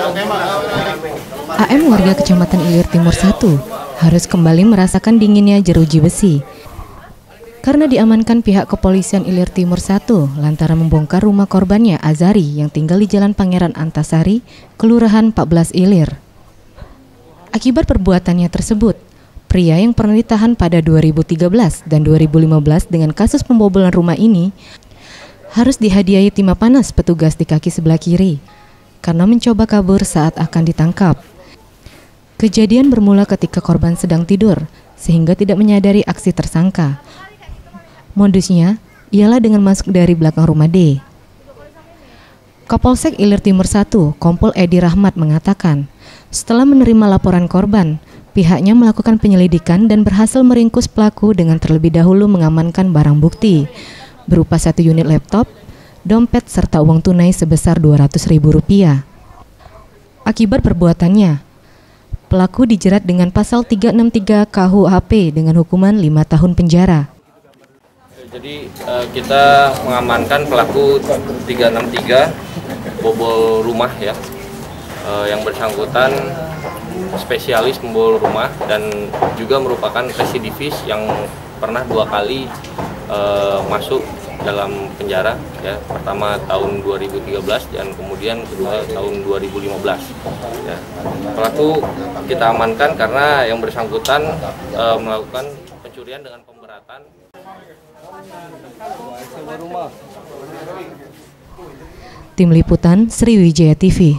AM warga Kecamatan Ilir Timur 1 harus kembali merasakan dinginnya jeruji besi karena diamankan pihak kepolisian Ilir Timur 1 lantaran membongkar rumah korbannya Azari yang tinggal di Jalan Pangeran Antasari, Kelurahan 14 Ilir. Akibat perbuatannya tersebut, pria yang pernah ditahan pada 2013 dan 2015 dengan kasus pembobolan rumah ini harus dihadiahi timah panas petugas di kaki sebelah kiri karena mencoba kabur saat akan ditangkap. Kejadian bermula ketika korban sedang tidur sehingga tidak menyadari aksi tersangka. Modusnya ialah dengan masuk dari belakang rumah D. Kapolsek Ilir Timur 1, Kompol Edi Rahmat mengatakan, setelah menerima laporan korban, pihaknya melakukan penyelidikan dan berhasil meringkus pelaku dengan terlebih dahulu mengamankan barang bukti berupa 1 unit laptop, dompet serta uang tunai sebesar Rp200.000. Akibat perbuatannya, pelaku dijerat dengan pasal 363 KUHP dengan hukuman 5 tahun penjara. Jadi kita mengamankan pelaku 363 bobol rumah ya, yang bersangkutan spesialis membobol rumah dan juga merupakan residivis yang pernah 2 kali masuk dalam penjara ya, pertama tahun 2013 dan kemudian kedua tahun 2015 ya. Pelaku kita amankan karena yang bersangkutan melakukan pencurian dengan pemberatan. Tim Liputan Sriwijaya TV.